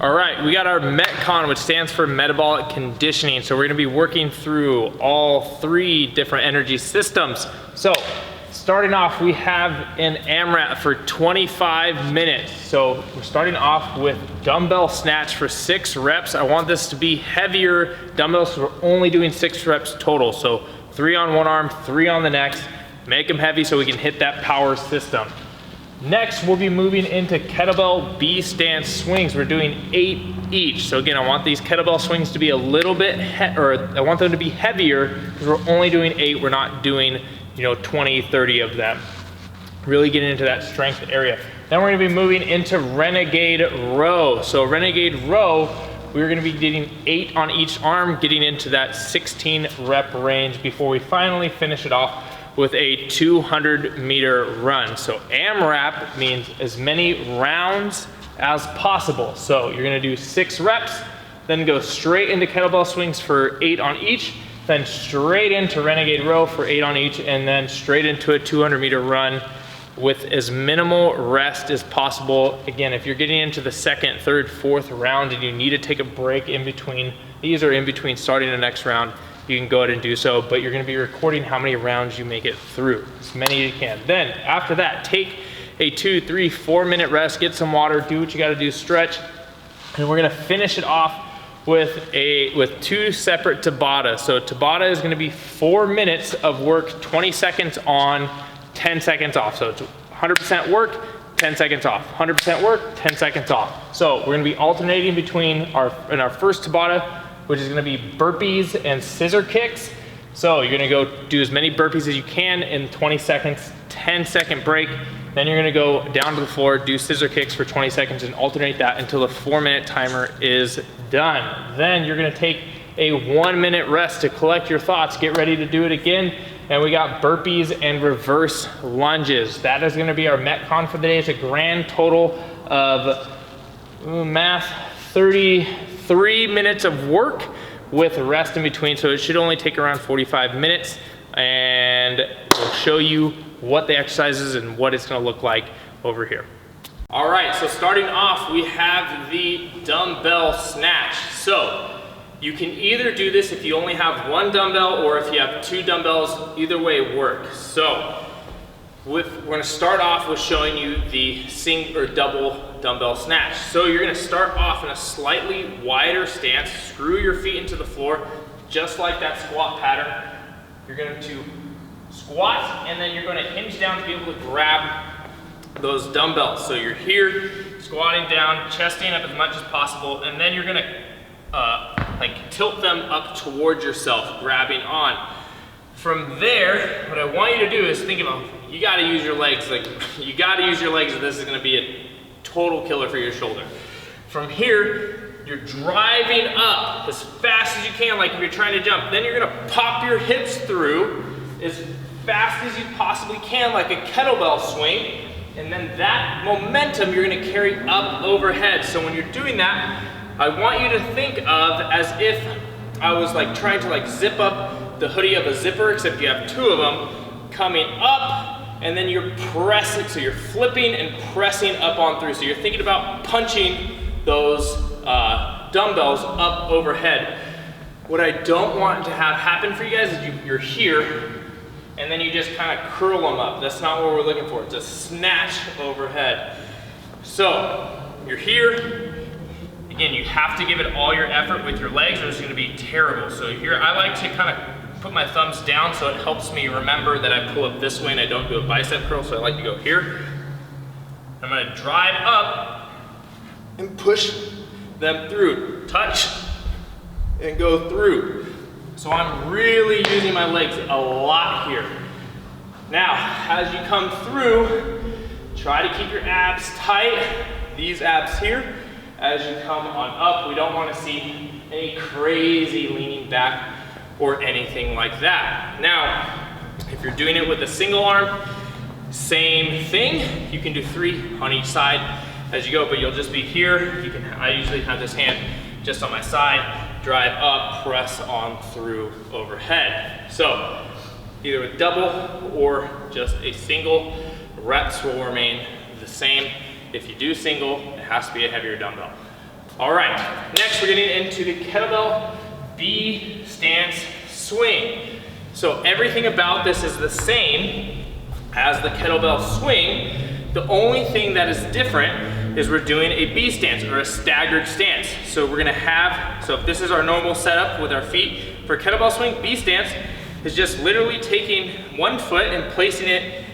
All right, we got our Metcon, which stands for metabolic conditioning. So we're gonna be working through all 3 different energy systems. So starting off, we have an AMRAP for 25 minutes. So we're starting off with dumbbell snatch for 6 reps. I want this to be heavier dumbbells, so we're only doing 6 reps total. So 3 on one arm, 3 on the next. Make them heavy so we can hit that power system. Next, we'll be moving into kettlebell B stance swings. We're doing 8 each. So again, I want these kettlebell swings to be a little bit, I want them to be heavier because we're only doing 8. We're not doing, 20, 30 of them. Really getting into that strength area. Then we're gonna be moving into Renegade Row. So Renegade Row, we're gonna be getting 8 on each arm, getting into that 16 rep range before we finally finish it off with a 200-meter run. So AMRAP means as many rounds as possible. So you're gonna do 6 reps, then go straight into kettlebell swings for 8 on each, then straight into Renegade Row for 8 on each, and then straight into a 200-meter run with as minimal rest as possible. Again, if you're getting into the 2nd, 3rd, 4th round and you need to take a break in between, these are in between starting the next round, you can go ahead and do so, but you're gonna be recording how many rounds you make it through, as many as you can. Then after that, take a 2, 3, 4 minute rest, get some water, do what you gotta do, stretch, and we're gonna finish it off with 2 separate Tabata. So Tabata is gonna be 4 minutes of work, 20 seconds on, 10 seconds off. So it's 100% work, 10 seconds off, 100% work, 10 seconds off. So we're gonna be alternating between our first Tabata, which is gonna be burpees and scissor kicks. So you're gonna go do as many burpees as you can in 20 seconds, 10-second break. Then you're gonna go down to the floor, do scissor kicks for 20 seconds and alternate that until the 4-minute timer is done. Then you're gonna take a 1-minute rest to collect your thoughts, get ready to do it again. And we got burpees and reverse lunges. That is gonna be our Metcon for the day. It's a grand total of, 33 minutes of work with rest in between. So it should only take around 45 minutes. And we'll show you what the exercise is and what it's gonna look like over here. All right, so starting off, we have the dumbbell snatch. So you can either do this if you only have 1 dumbbell or if you have 2 dumbbells, either way works. So we're gonna start off with showing you the single or double dumbbell snatch. So you're gonna start off in a slightly wider stance, screw your feet into the floor, just like that squat pattern. You're going to squat and then you're gonna hinge down to be able to grab those dumbbells. So you're here, squatting down, chesting up as much as possible, and then you're gonna tilt them up towards yourself, grabbing on. From there, what I want you to do is think about, you gotta use your legs, you gotta use your legs, or this is gonna be a total killer for your shoulder. From here, you're driving up as fast as you can, like if you're trying to jump. Then you're gonna pop your hips through as fast as you possibly can, like a kettlebell swing. And then that momentum you're gonna carry up overhead. So when you're doing that, I want you to think of as if I was trying to zip up the hoodie of a zipper, except you have 2 of them coming up, and then you're pressing, so you're flipping and pressing up on through. So you're thinking about punching those dumbbells up overhead. What I don't want to have happen for you guys is you're here, and then you just kind of curl them up. That's not what we're looking for. It's a snatch overhead. So you're here. Again, you have to give it all your effort with your legs or it's gonna be terrible. So here, I like to kind of put my thumbs down so it helps me remember that I pull up this way and I don't do a bicep curl, so I like to go here. I'm gonna drive up and push them through. Touch and go through. So I'm really using my legs a lot here. Now, as you come through, try to keep your abs tight, these abs here. As you come on up, we don't want to see any crazy leaning back or anything like that. Now, if you're doing it with a single arm, same thing. You can do 3 on each side as you go, but you'll just be here. I usually have this hand just on my side, drive up, press on through overhead. So either with double or just a single, reps will remain the same. If you do single, it has to be a heavier dumbbell. All right, next we're getting into the kettlebell B stance swing. So everything about this is the same as the kettlebell swing. The only thing that is different is we're doing a B stance or a staggered stance. So we're gonna have, so if this is our normal setup with our feet, for kettlebell swing, B stance is just literally taking one foot and placing it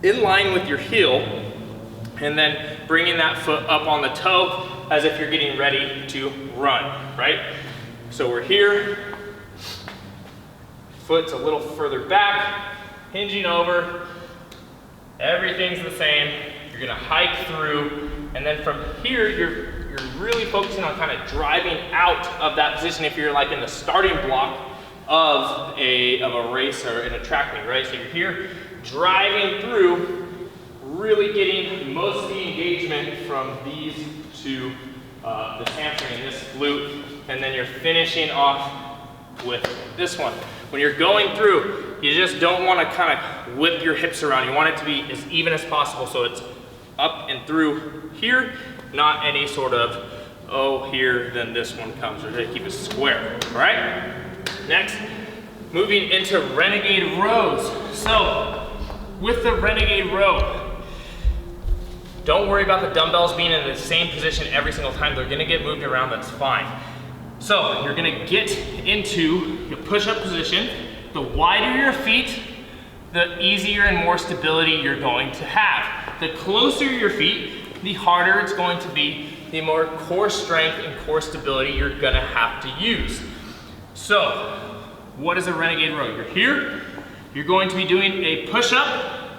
in line with your heel, and then bringing that foot up on the toe as if you're getting ready to run, right? So we're here, foot's a little further back, hinging over, everything's the same. You're gonna hike through, and then from here, you're really focusing on kind of driving out of that position if you're like in the starting block of a race or in a track meet, right? So you're here, driving through, really getting most of the engagement from these to this hamstring and this glute, and then you're finishing off with this one. When you're going through, you just don't want to kind of whip your hips around. You want it to be as even as possible, so it's up and through here, not any sort of, oh, here, then this one comes. We're going to keep it square, all right? Next, moving into renegade rows. So, with the renegade row, don't worry about the dumbbells being in the same position every single time. They're gonna get moved around, that's fine. So you're gonna get into your push-up position. The wider your feet, the easier and more stability you're going to have. The closer your feet, the harder it's going to be, the more core strength and core stability you're gonna have to use. So, what is a renegade row? You're here, you're going to be doing a push-up,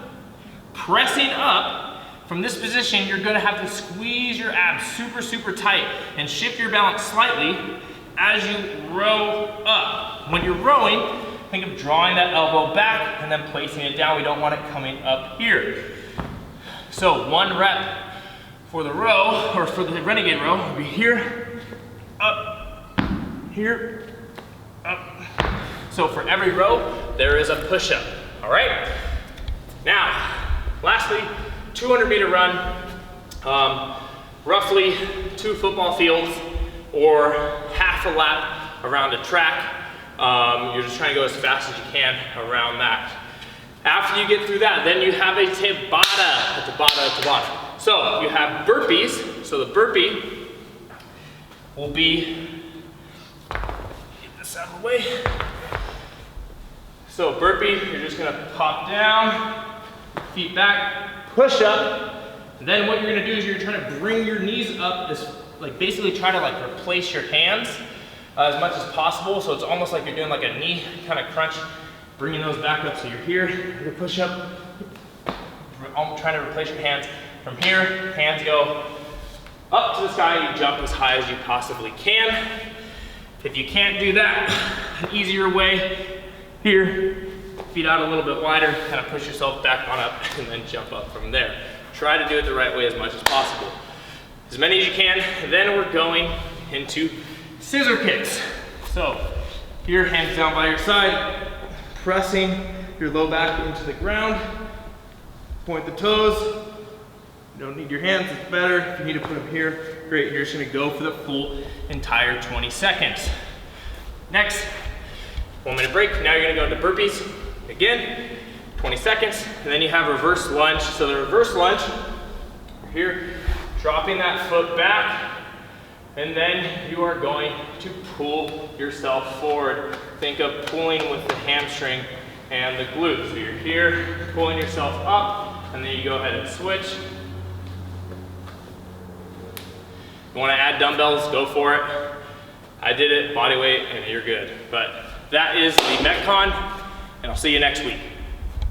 pressing up. From this position, you're gonna have to squeeze your abs super, super tight and shift your balance slightly as you row up. When you're rowing, think of drawing that elbow back and then placing it down. We don't want it coming up here. So 1 rep for the row, or for the renegade row, will be here, up, here, up. So for every row, there is a push-up, all right? Now, lastly, 200-meter run, roughly 2 football fields or half a lap around a track. You're just trying to go as fast as you can around that. After you get through that, then you have a Tabata. So you have burpees. So the burpee will be, get this out of the way. So burpee, you're just gonna pop down, feet back, push up, and then what you're gonna do is you're trying to bring your knees up, like basically try to like replace your hands as much as possible. So it's almost like you're doing like a knee kind of crunch, bringing those back up. So you're here, you're push up, trying to replace your hands. From here, hands go up to the sky, you jump as high as you possibly can. If you can't do that, an easier way, here, feet out a little bit wider, kind of push yourself back on up and then jump up from there. Try to do it the right way as much as possible. As many as you can, then we're going into scissor kicks. So here, hands down by your side, pressing your low back into the ground, point the toes. You don't need your hands, it's better. If you need to put them here, great. You're just gonna go for the full entire 20 seconds. Next, 1 minute break. Now you're gonna go into burpees. Again, 20 seconds, and then you have reverse lunge. So the reverse lunge, here, dropping that foot back, and then you are going to pull yourself forward. Think of pulling with the hamstring and the glute. So you're here, pulling yourself up, and then you go ahead and switch. You wanna add dumbbells, go for it. I did it, body weight, and you're good. But that is the Metcon, and I'll see you next week.